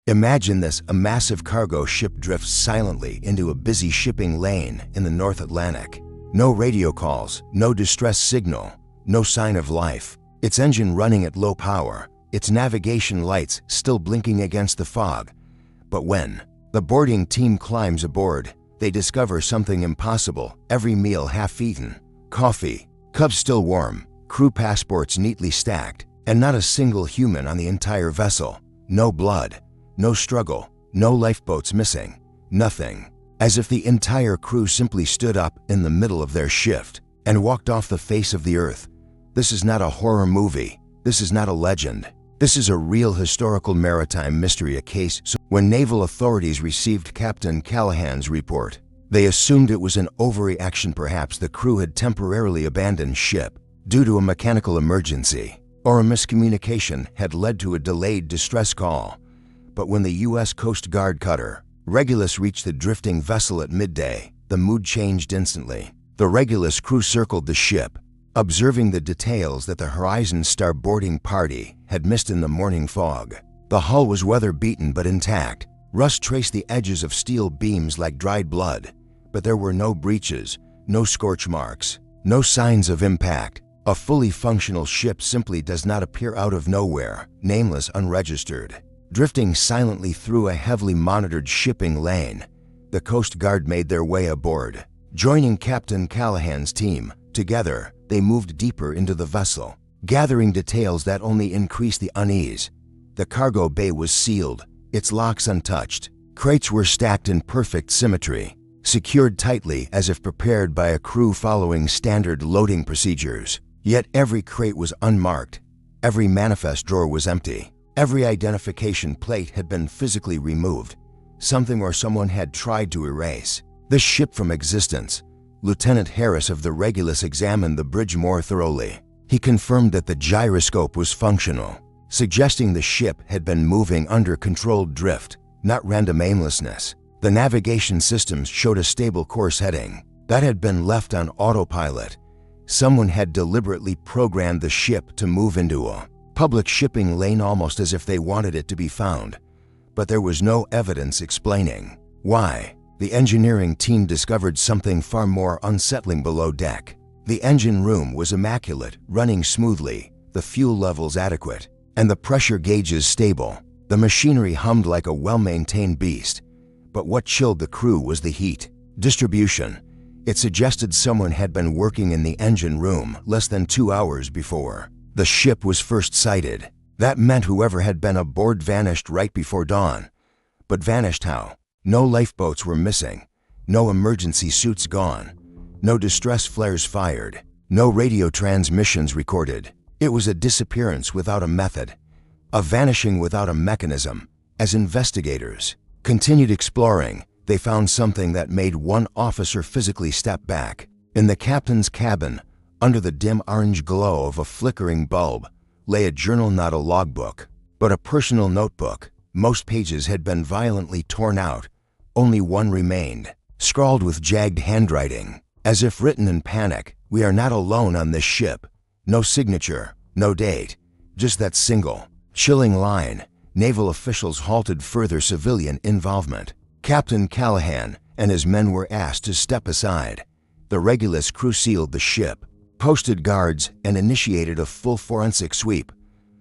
Imagine this, a massive cargo ship drifts silently into a busy shipping lane in the North Atlantic. No radio calls, no distress signal, no sign of life. Its engine running at low power, its navigation lights still blinking against the fog. But when the boarding team climbs aboard, they discover something impossible. Every meal half-eaten, coffee, cups still warm, crew passports neatly stacked, and not a single human on the entire vessel. No blood, no struggle, no lifeboats missing, nothing. As if the entire crew simply stood up in the middle of their shift and walked off the face of the earth. This is not a horror movie. This is not a legend. This is a real historical maritime mystery, a case. So when naval authorities received Captain Callahan's report, they assumed it was an overreaction. Perhaps the crew had temporarily abandoned ship due to a mechanical emergency, or a miscommunication had led to a delayed distress call. But when the U.S. Coast Guard cutter Regulus reached the drifting vessel at midday, the mood changed instantly. The Regulus crew circled the ship, observing the details that the Horizon Star boarding party had missed in the morning fog. The hull was weather-beaten but intact. Rust traced the edges of steel beams like dried blood, but there were no breaches, no scorch marks, no signs of impact. A fully functional ship simply does not appear out of nowhere, nameless, unregistered. Drifting silently through a heavily monitored shipping lane, the Coast Guard made their way aboard, joining Captain Callahan's team. Together, they moved deeper into the vessel, gathering details that only increased the unease. The cargo bay was sealed, its locks untouched. Crates were stacked in perfect symmetry, secured tightly as if prepared by a crew following standard loading procedures. Yet every crate was unmarked, every manifest drawer was empty. Every identification plate had been physically removed. Something or someone had tried to erase this ship from existence. Lieutenant Harris of the Regulus examined the bridge more thoroughly. He confirmed that the gyroscope was functional, suggesting the ship had been moving under controlled drift, not random aimlessness. The navigation systems showed a stable course heading that had been left on autopilot. Someone had deliberately programmed the ship to move into a public shipping lane almost as if they wanted it to be found. But there was no evidence explaining why. The engineering team discovered something far more unsettling below deck. The engine room was immaculate, running smoothly, the fuel levels adequate, and the pressure gauges stable. The machinery hummed like a well-maintained beast. But what chilled the crew was the heat distribution. It suggested someone had been working in the engine room less than 2 hours before the ship was first sighted. That meant whoever had been aboard vanished right before dawn. But vanished how? No lifeboats were missing, no emergency suits gone, no distress flares fired, no radio transmissions recorded. It was a disappearance without a method, a vanishing without a mechanism. As investigators continued exploring, they found something that made one officer physically step back. In the captain's cabin, under the dim orange glow of a flickering bulb, lay a journal, not a logbook, but a personal notebook. Most pages had been violently torn out. Only one remained, scrawled with jagged handwriting, as if written in panic. "We are not alone on this ship." No signature, no date, just that single, chilling line. Naval officials halted further civilian involvement. Captain Callahan and his men were asked to step aside. The Regulus crew sealed the ship, posted guards, and initiated a full forensic sweep.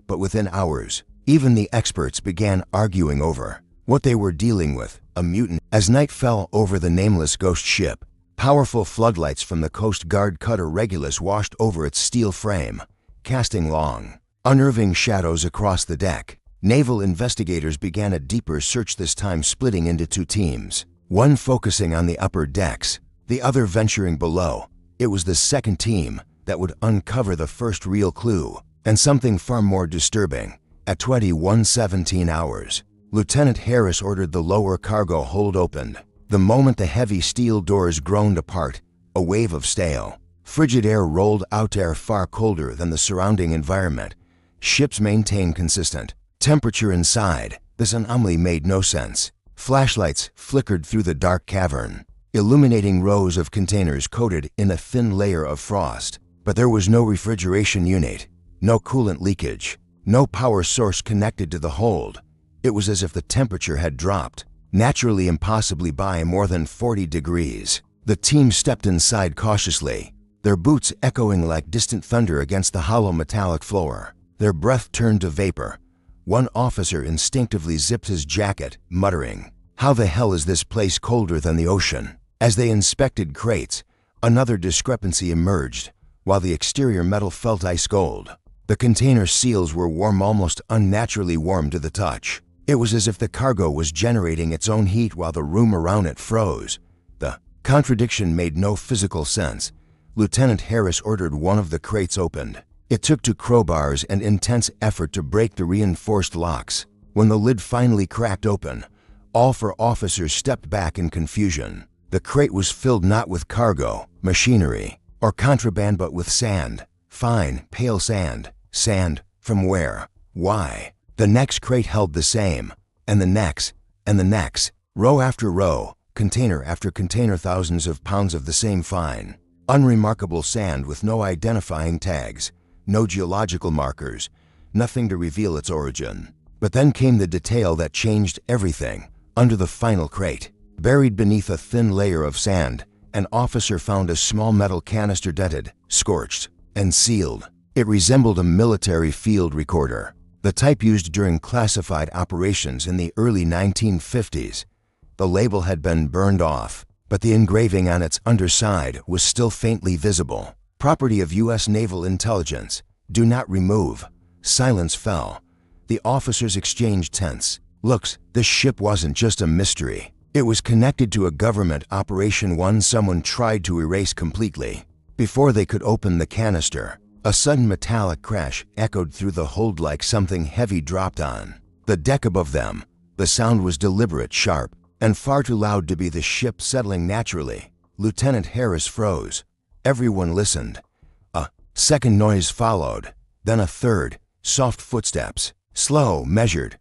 But within hours, even the experts began arguing over what they were dealing with, a mutant. As night fell over the nameless ghost ship, powerful floodlights from the Coast Guard cutter Regulus washed over its steel frame, casting long, unnerving shadows across the deck. Naval investigators began a deeper search, this time splitting into 2 teams, one focusing on the upper decks, the other venturing below. It was the second team that would uncover the first real clue, and something far more disturbing. At 21:17 hours, Lieutenant Harris ordered the lower cargo hold opened. The moment the heavy steel doors groaned apart, a wave of stale, frigid air rolled out, air far colder than the surrounding environment. Ships maintained consistent temperature inside. This anomaly made no sense. Flashlights flickered through the dark cavern, illuminating rows of containers coated in a thin layer of frost. But there was no refrigeration unit, no coolant leakage, no power source connected to the hold. It was as if the temperature had dropped, naturally impossibly by more than 40 degrees. The team stepped inside cautiously, their boots echoing like distant thunder against the hollow metallic floor. Their breath turned to vapor. One officer instinctively zipped his jacket, muttering, "How the hell is this place colder than the ocean?" As they inspected crates, another discrepancy emerged. While the exterior metal felt ice cold, the container seals were warm, almost unnaturally warm to the touch. It was as if the cargo was generating its own heat while the room around it froze. The contradiction made no physical sense. Lieutenant Harris ordered one of the crates opened. It took two crowbars and intense effort to break the reinforced locks. When the lid finally cracked open, all four officers stepped back in confusion. The crate was filled not with cargo, machinery, or contraband, but with sand. Fine, pale sand. Sand from where? Why? The next crate held the same, and the next, and the next. Row after row, container after container, thousands of pounds of the same fine, unremarkable sand with no identifying tags, no geological markers, nothing to reveal its origin. But then came the detail that changed everything. Under the final crate, buried beneath a thin layer of sand, an officer found a small metal canister, dented, scorched, and sealed. It resembled a military field recorder, the type used during classified operations in the early 1950s. The label had been burned off, but the engraving on its underside was still faintly visible. Property of U.S. Naval Intelligence. Do not remove. Silence fell. The officers exchanged tense looks. This ship wasn't just a mystery. It was connected to a government operation, one someone tried to erase completely. Before they could open the canister, a sudden metallic crash echoed through the hold like something heavy dropped on the deck above them. The sound was deliberate, sharp, and far too loud to be the ship settling naturally. Lieutenant Harris froze. Everyone listened. A second noise followed, then a third. Soft footsteps, slow, measured.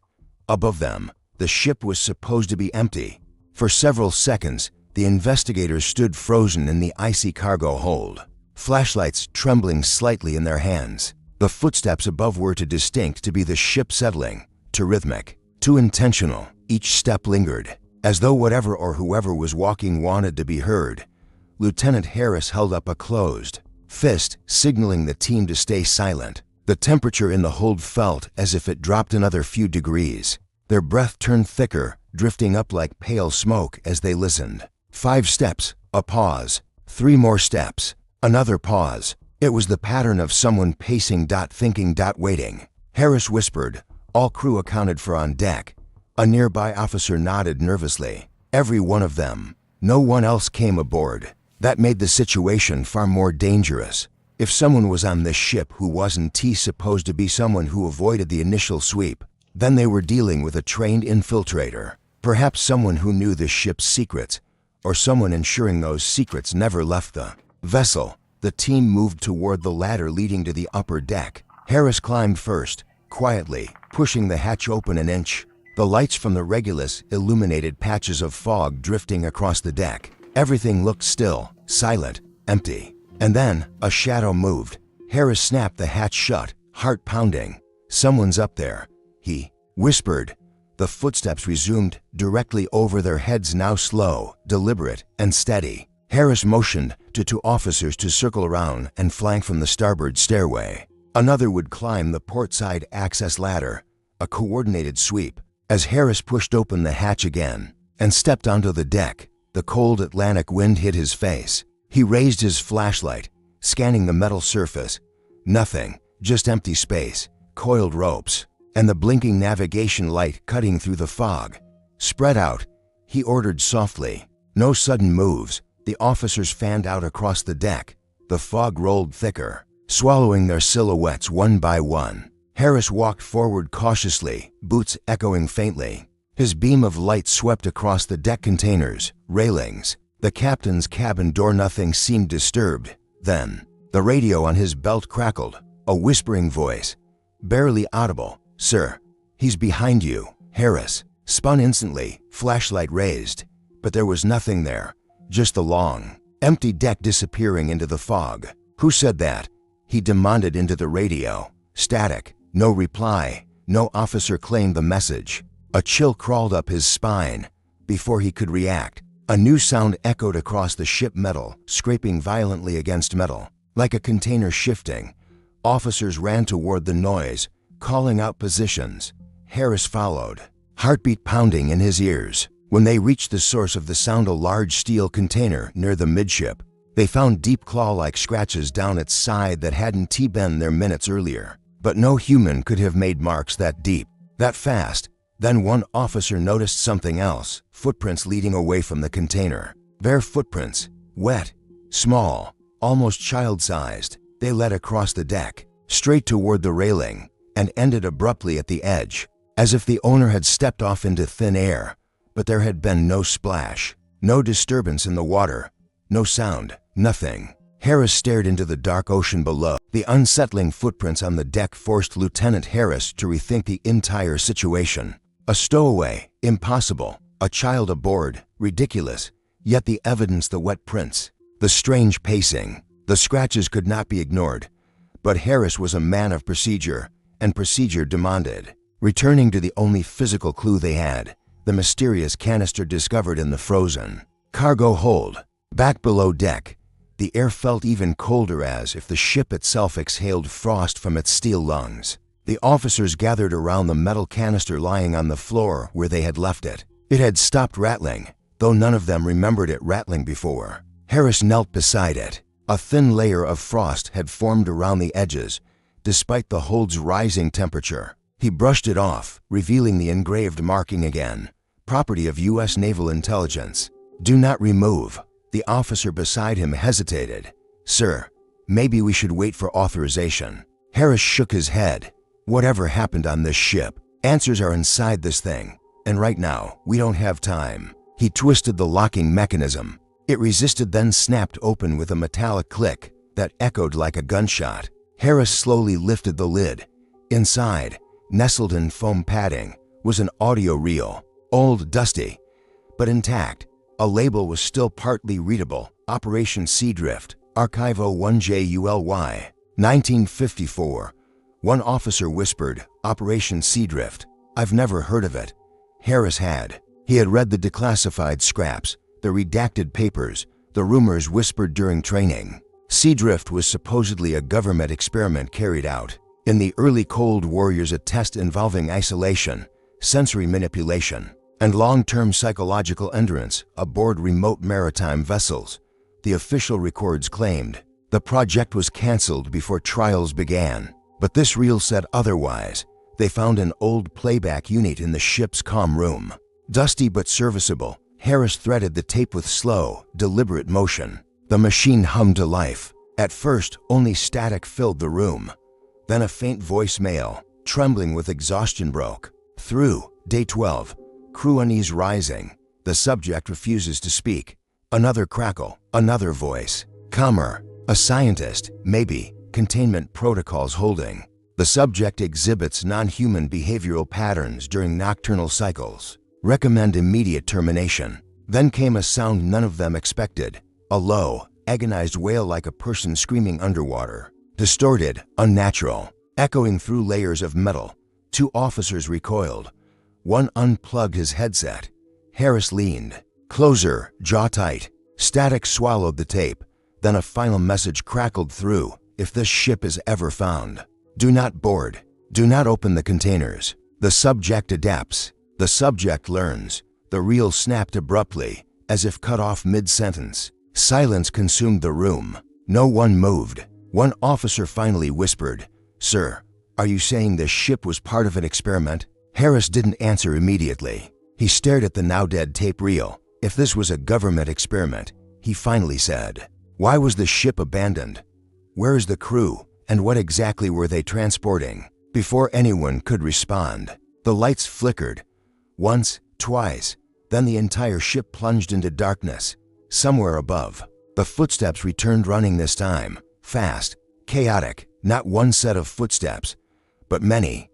Above them, the ship was supposed to be empty. For several seconds, the investigators stood frozen in the icy cargo hold, flashlights trembling slightly in their hands. The footsteps above were too distinct to be the ship settling, too rhythmic, too intentional. Each step lingered, as though whatever or whoever was walking wanted to be heard. Lieutenant Harris held up a closed fist, signaling the team to stay silent. The temperature in the hold felt as if it dropped another few degrees. Their breath turned thicker, drifting up like pale smoke as they listened. 5 steps, a pause. 3 more steps, another pause. It was the pattern of someone pacing, thinking, waiting. Harris whispered, "All crew accounted for on deck." A nearby officer nodded nervously. "Every one of them. No one else came aboard." That made the situation far more dangerous. If someone was on this ship who wasn't supposed to be someone who avoided the initial sweep, then they were dealing with a trained infiltrator. Perhaps someone who knew the ship's secrets, or someone ensuring those secrets never left the vessel. The team moved toward the ladder leading to the upper deck. Harris climbed first, quietly, pushing the hatch open an inch. The lights from the Regulus illuminated patches of fog drifting across the deck. Everything looked still, silent, empty. And then, a shadow moved. Harris snapped the hatch shut, heart pounding. "Someone's up there," he whispered. The footsteps resumed directly over their heads, now slow, deliberate, and steady. Harris motioned to 2 officers to circle around and flank from the starboard stairway. Another would climb the port side access ladder, a coordinated sweep. As Harris pushed open the hatch again and stepped onto the deck, the cold Atlantic wind hit his face. He raised his flashlight, scanning the metal surface. Nothing, just empty space, coiled ropes, and the blinking navigation light cutting through the fog. "Spread out," he ordered softly. No sudden moves. The officers fanned out across the deck. The fog rolled thicker, swallowing their silhouettes one by one. Harris walked forward cautiously, boots echoing faintly. His beam of light swept across the deck containers, railings, the captain's cabin door. Nothing seemed disturbed. Then, the radio on his belt crackled. A whispering voice, barely audible. "Sir, he's behind you." Harris spun instantly, flashlight raised. But there was nothing there, just the long, empty deck disappearing into the fog. "Who said that?" he demanded into the radio. Static, no reply. No officer claimed the message. A chill crawled up his spine. Before he could react, a new sound echoed across the ship, metal scraping violently against metal, like a container shifting. Officers ran toward the noise, calling out positions. Harris followed, heartbeat pounding in his ears. When they reached the source of the sound, a large steel container near the midship, they found deep claw-like scratches down its side that hadn't been there minutes earlier. But no human could have made marks that deep, that fast. Then one officer noticed something else, footprints leading away from the container. Bare footprints, wet, small, almost child-sized. They led across the deck, straight toward the railing, and ended abruptly at the edge, as if the owner had stepped off into thin air. But there had been no splash, no disturbance in the water, no sound, nothing. Harris stared into the dark ocean below. The unsettling footprints on the deck forced Lieutenant Harris to rethink the entire situation. A stowaway, impossible. A child aboard, ridiculous. Yet the evidence, the wet prints, the strange pacing, the scratches could not be ignored. But Harris was a man of procedure, and procedure demanded. Returning to the only physical clue they had, the mysterious canister discovered in the frozen cargo hold. Back below deck, the air felt even colder, as if the ship itself exhaled frost from its steel lungs. The officers gathered around the metal canister lying on the floor where they had left it. It had stopped rattling, though none of them remembered it rattling before. Harris knelt beside it. A thin layer of frost had formed around the edges, despite the hold's rising temperature. He brushed it off, revealing the engraved marking again. Property of U.S. Naval Intelligence. Do not remove. The officer beside him hesitated. Sir, maybe we should wait for authorization. Harris shook his head. Whatever happened on this ship, answers are inside this thing, and right now, we don't have time. He twisted the locking mechanism. It resisted, then snapped open with a metallic click that echoed like a gunshot. Harris slowly lifted the lid. Inside, nestled in foam padding, was an audio reel. Old, dusty, but intact. A label was still partly readable. Operation Seadrift, Archive 01JULY, 1954. One officer whispered, Operation Seadrift. I've never heard of it. Harris had. He had read the declassified scraps, the redacted papers, the rumors whispered during training. Seadrift was supposedly a government experiment carried out in the early Cold War's, a test involving isolation, sensory manipulation, and long-term psychological endurance aboard remote maritime vessels. The official records claimed the project was canceled before trials began. But this reel said otherwise. They found an old playback unit in the ship's comm room. Dusty but serviceable, Harris threaded the tape with slow, deliberate motion. The machine hummed to life. At first, only static filled the room. Then a faint voicemail, trembling with exhaustion, broke through. Day 12. Crew unease rising. The subject refuses to speak. Another crackle, another voice. Calmer. A scientist, maybe. Containment protocols holding. The subject exhibits non-human behavioral patterns during nocturnal cycles. Recommend immediate termination. Then came a sound none of them expected. A low, agonized wail like a person screaming underwater. Distorted, unnatural, echoing through layers of metal. Two officers recoiled. One unplugged his headset. Harris leaned closer, jaw tight. Static swallowed the tape. Then a final message crackled through. If this ship is ever found, do not board. Do not open the containers. The subject adapts. The subject learns. The reel snapped abruptly, as if cut off mid-sentence. Silence consumed the room. No one moved. One officer finally whispered, Sir, are you saying this ship was part of an experiment? Harris didn't answer immediately. He stared at the now-dead tape reel. If this was a government experiment, he finally said, why was the ship abandoned? Where is the crew, and what exactly were they transporting? Before anyone could respond, the lights flickered. Once, twice, then the entire ship plunged into darkness. Somewhere above, the footsteps returned, running this time. Fast, chaotic, not one set of footsteps, but many.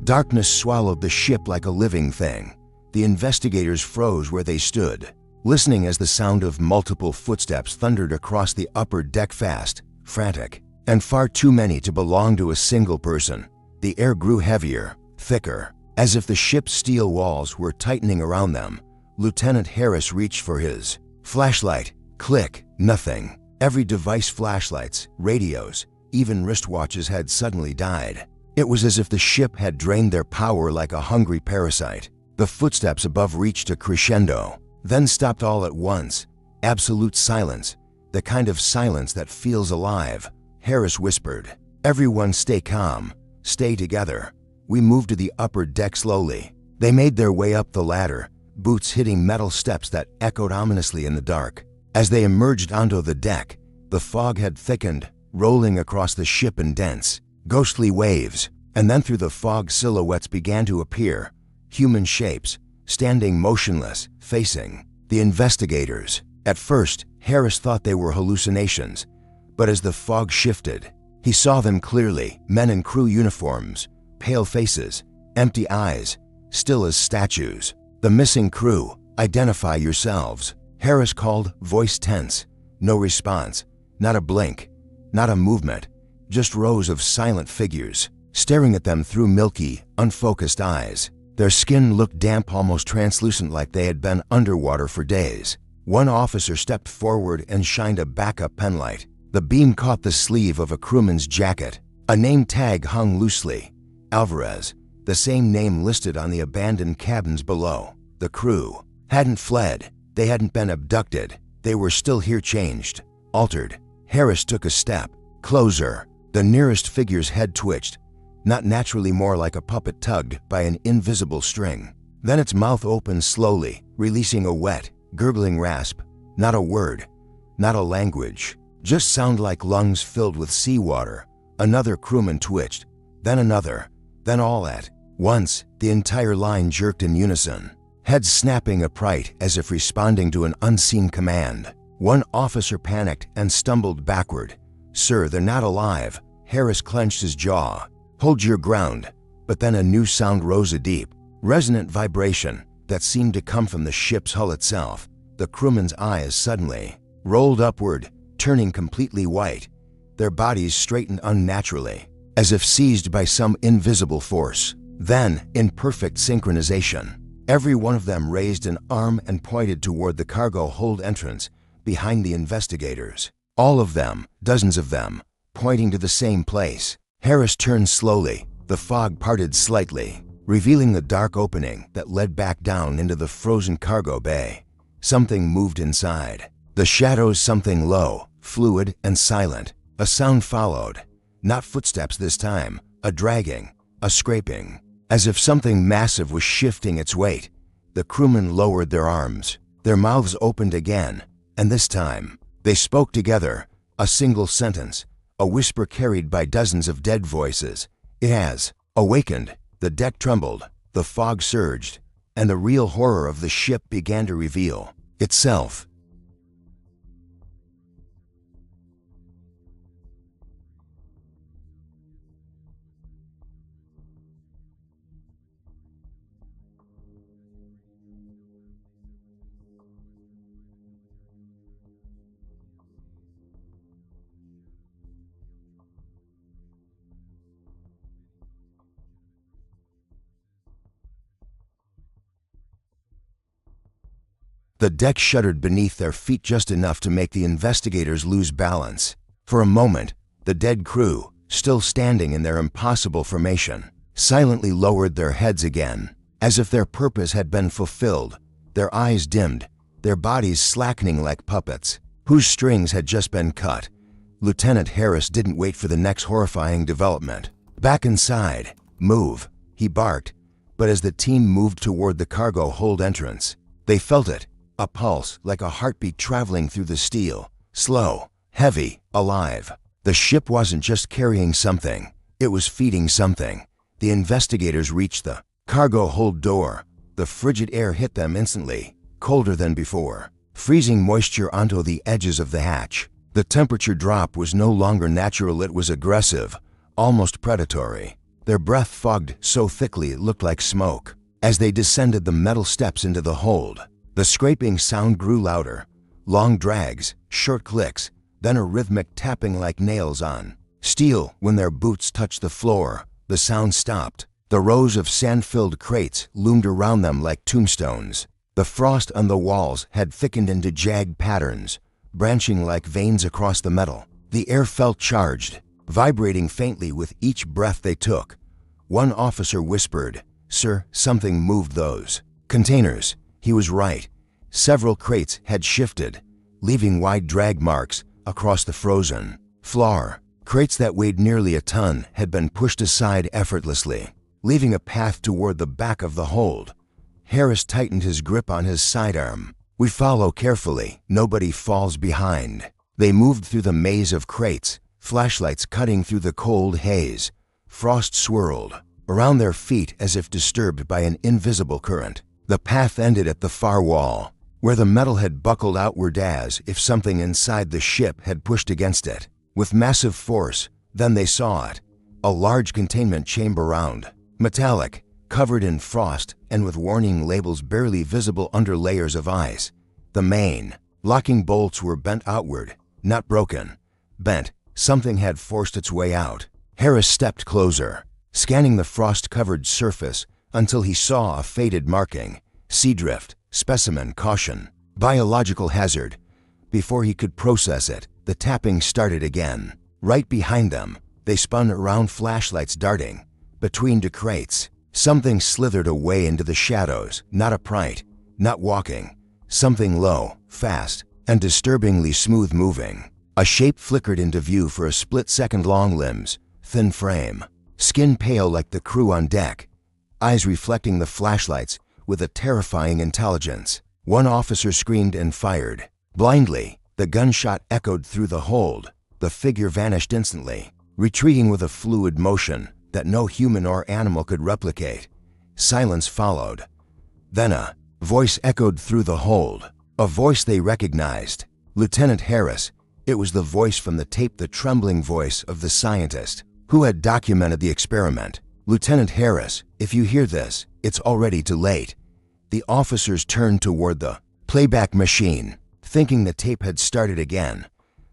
Darkness swallowed the ship like a living thing. The investigators froze where they stood, listening as the sound of multiple footsteps thundered across the upper deck, fast, frantic, and far too many to belong to a single person. The air grew heavier, thicker, as if the ship's steel walls were tightening around them. Lieutenant Harris reached for his flashlight. Click, nothing. Every device, flashlights, radios, even wristwatches, had suddenly died. It was as if the ship had drained their power like a hungry parasite. The footsteps above reached a crescendo, then stopped all at once. Absolute silence, the kind of silence that feels alive. Harris whispered, "Everyone stay calm, stay together." We moved to the upper deck slowly. They made their way up the ladder, boots hitting metal steps that echoed ominously in the dark. As they emerged onto the deck, the fog had thickened, rolling across the ship in dense, ghostly waves, and then through the fog silhouettes began to appear, human shapes, standing motionless, facing the investigators. At first, Harris thought they were hallucinations, but as the fog shifted, he saw them clearly, men in crew uniforms, pale faces, empty eyes, still as statues. "The missing crew, identify yourselves," Harris called, voice tense. No response, not a blink, not a movement, just rows of silent figures, staring at them through milky, unfocused eyes. Their skin looked damp, almost translucent, like they had been underwater for days. One officer stepped forward and shined a backup penlight. The beam caught the sleeve of a crewman's jacket. A name tag hung loosely. Alvarez, the same name listed on the abandoned cabins below. The crew hadn't fled. They hadn't been abducted. They were still here, changed, altered. Harris took a step closer. The nearest figure's head twitched, not naturally, more like a puppet tugged by an invisible string. Then its mouth opened slowly, releasing a wet, gurgling rasp. Not a word, not a language, just sound like lungs filled with seawater. Another crewman twitched, then another, then all at once. The entire line jerked in unison, heads snapping upright as if responding to an unseen command. One officer panicked and stumbled backward. "Sir, they're not alive." Harris clenched his jaw. "Hold your ground." But then a new sound rose, a deep, resonant vibration that seemed to come from the ship's hull itself. The crewmen's eyes suddenly rolled upward, turning completely white. Their bodies straightened unnaturally, as if seized by some invisible force. Then, in perfect synchronization, every one of them raised an arm and pointed toward the cargo hold entrance behind the investigators. All of them, dozens of them, pointing to the same place. Harris turned slowly. The fog parted slightly, revealing the dark opening that led back down into the frozen cargo bay. Something moved inside. The shadows, something low, fluid, and silent. A sound followed. Not footsteps this time, a dragging, a scraping, as if something massive was shifting its weight. The crewmen lowered their arms. Their mouths opened again, and this time, they spoke together, a single sentence, a whisper carried by dozens of dead voices. "It has awakened." The deck trembled, the fog surged, and the real horror of the ship began to reveal itself. The deck shuddered beneath their feet, just enough to make the investigators lose balance. For a moment, the dead crew, still standing in their impossible formation, silently lowered their heads again, as if their purpose had been fulfilled. Their eyes dimmed, their bodies slackening like puppets whose strings had just been cut. Lieutenant Harris didn't wait for the next horrifying development. "Back inside, move," he barked. But as the team moved toward the cargo hold entrance, they felt it. A pulse, like a heartbeat traveling through the steel. Slow, heavy, alive. The ship wasn't just carrying something, it was feeding something. The investigators reached the cargo hold door. The frigid air hit them instantly, colder than before, freezing moisture onto the edges of the hatch. The temperature drop was no longer natural, it was aggressive, almost predatory. their breath fogged so thickly it looked like smoke. As they descended the metal steps into the hold, the scraping sound grew louder. Long drags, short clicks, then a rhythmic tapping like nails on steel. When their boots touched the floor, the sound stopped. The rows of sand-filled crates loomed around them like tombstones. The frost on the walls had thickened into jagged patterns, branching like veins across the metal. The air felt charged, vibrating faintly with each breath they took. One officer whispered, "Sir, something moved those containers." He was right. Several crates had shifted, leaving wide drag marks across the frozen floor. Crates that weighed nearly a ton had been pushed aside effortlessly, leaving a path toward the back of the hold. Harris tightened his grip on his sidearm. "We follow carefully. Nobody falls behind." They moved through the maze of crates, flashlights cutting through the cold haze. Frost swirled around their feet as if disturbed by an invisible current. The path ended at the far wall, where the metal had buckled outward as if something inside the ship had pushed against it. With massive force, then they saw it. A large containment chamber round, metallic, covered in frost and with warning labels barely visible under layers of ice. The main locking bolts were bent outward, not broken. Bent, something had forced its way out. Harris stepped closer, scanning the frost-covered surface until he saw a faded marking. Sea drift, specimen caution, biological hazard. Before he could process it, the tapping started again. Right behind them, they spun around, flashlights darting between the crates. Something slithered away into the shadows, not upright, not walking. Something low, fast, and disturbingly smooth moving. A shape flickered into view for a split second. Long limbs, thin frame, skin pale like the crew on deck, eyes reflecting the flashlights with a terrifying intelligence. One officer screamed and fired. Blindly, the gunshot echoed through the hold. The figure vanished instantly, retreating with a fluid motion that no human or animal could replicate. Silence followed. Then a voice echoed through the hold, a voice they recognized. Lieutenant Harris. It was the voice from the tape, the trembling voice of the scientist who had documented the experiment. "Lieutenant Harris, if you hear this, it's already too late." The officers turned toward the playback machine, thinking the tape had started again.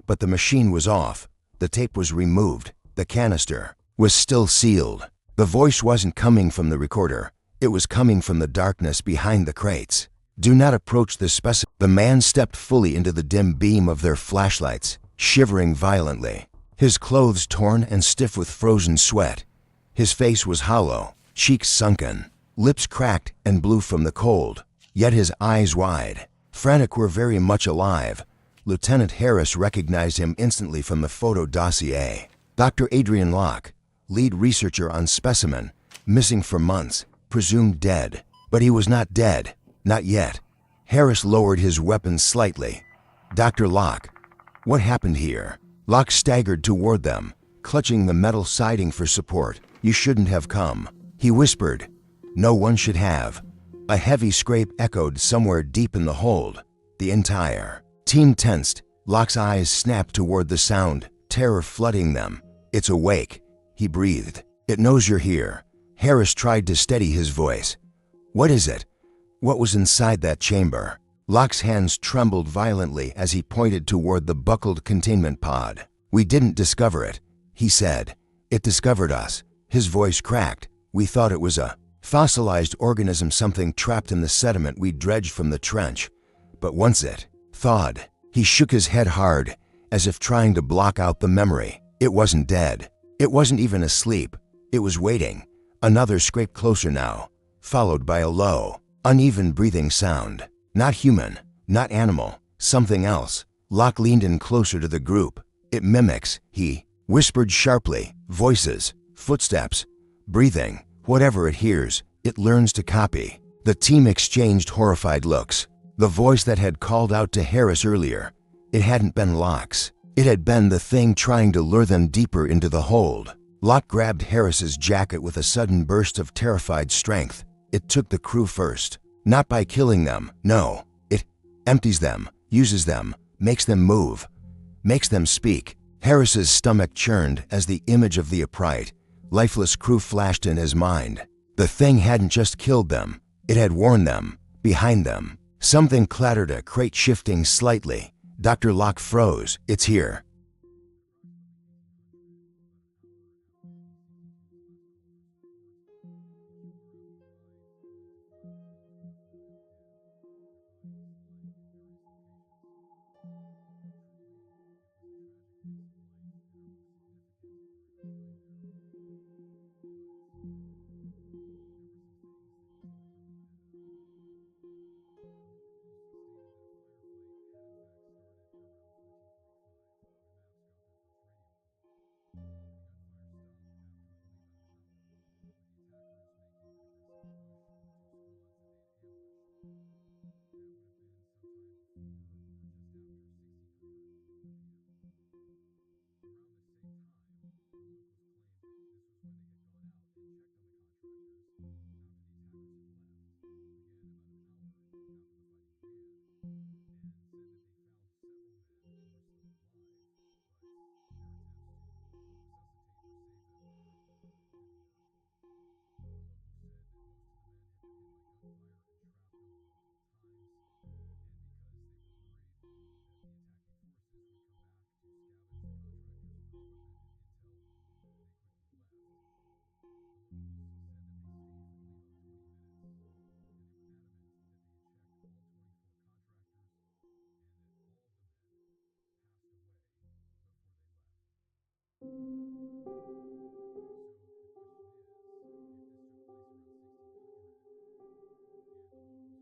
But the machine was off. The tape was removed. The canister was still sealed. The voice wasn't coming from the recorder. It was coming from the darkness behind the crates. "Do not approach the specimen." The man stepped fully into the dim beam of their flashlights, shivering violently, his clothes torn and stiff with frozen sweat. His face was hollow, cheeks sunken, lips cracked and blue from the cold, yet his eyes wide, frantic, were very much alive. Lieutenant Harris recognized him instantly from the photo dossier. Dr. Adrian Locke, lead researcher on specimen, missing for months, presumed dead. But he was not dead. Not yet. Harris lowered his weapon slightly. "Dr. Locke, what happened here?" Locke staggered toward them, clutching the metal siding for support. "You shouldn't have come," he whispered. "No one should have." A heavy scrape echoed somewhere deep in the hold. The entire team tensed. Locke's eyes snapped toward the sound, terror flooding them. "It's awake," he breathed. "It knows you're here." Harris tried to steady his voice. "What is it? What was inside that chamber?" Locke's hands trembled violently as he pointed toward the buckled containment pod. "We didn't discover it," he said. "It discovered us." His voice cracked. "We thought it was a fossilized organism, something trapped in the sediment we dredged from the trench. But once it thawed," he shook his head hard, as if trying to block out the memory. "It wasn't dead. It wasn't even asleep. It was waiting." Another scrape closer now, followed by a low, uneven breathing sound. Not human, not animal, something else. Locke leaned in closer to the group. "It mimics," he whispered sharply. "Voices, footsteps, breathing. Whatever it hears, it learns to copy." The team exchanged horrified looks. The voice that had called out to Harris earlier, it hadn't been Locke's. It had been the thing trying to lure them deeper into the hold. Locke grabbed Harris's jacket with a sudden burst of terrified strength. "It took the crew first. Not by killing them, no. It empties them, uses them, makes them move, makes them speak." Harris's stomach churned as the image of the upright, lifeless crew flashed in his mind. The thing hadn't just killed them, it had warned them. Behind them, something clattered, a crate shifting slightly. Dr. Locke froze. It's here.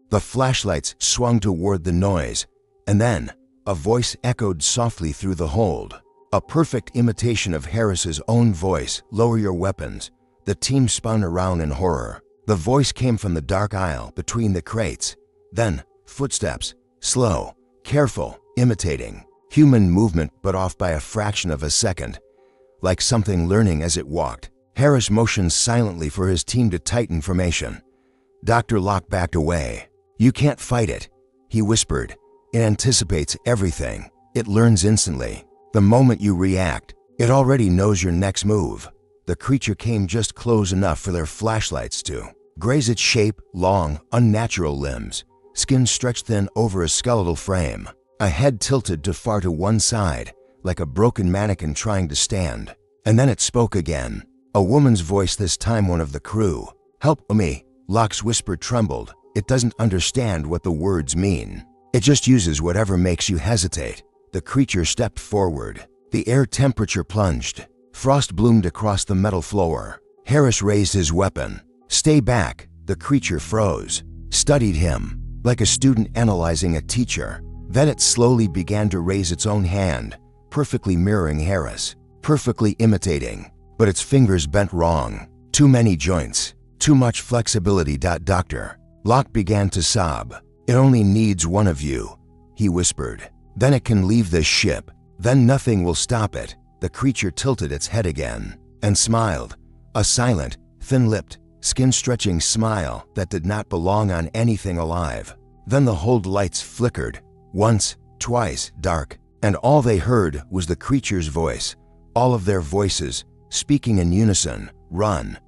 The flashlights swung toward the noise, and then a voice echoed softly through the hold. A perfect imitation of Harris's own voice. Lower your weapons. The team spun around in horror. The voice came from the dark aisle between the crates. Then footsteps, slow, careful, imitating human movement but off by a fraction of a second, like something learning as it walked. Harris motioned silently for his team to tighten formation. Dr. Locke backed away. You can't fight it, he whispered. It anticipates everything. It learns instantly. The moment you react, it already knows your next move. The creature came just close enough for their flashlights to graze its shape, long, unnatural limbs, skin stretched thin over a skeletal frame, a head tilted too far to one side, like a broken mannequin trying to stand. And then it spoke again. A woman's voice, this time one of the crew. Help me, Locke's whisper trembled. It doesn't understand what the words mean. It just uses whatever makes you hesitate. The creature stepped forward. The air temperature plunged. Frost bloomed across the metal floor. Harris raised his weapon. Stay back. The creature froze, studied him, like a student analyzing a teacher. Then it slowly began to raise its own hand, perfectly mirroring Harris, perfectly imitating. But its fingers bent wrong. Too many joints. Too much flexibility. Doctor Locke began to sob. It only needs one of you, he whispered. Then it can leave this ship. Then nothing will stop it. The creature tilted its head again and smiled. A silent, thin-lipped, skin-stretching smile that did not belong on anything alive. Then the hold lights flickered. Once, twice, dark. And all they heard was the creature's voice. All of their voices, speaking in unison. Run.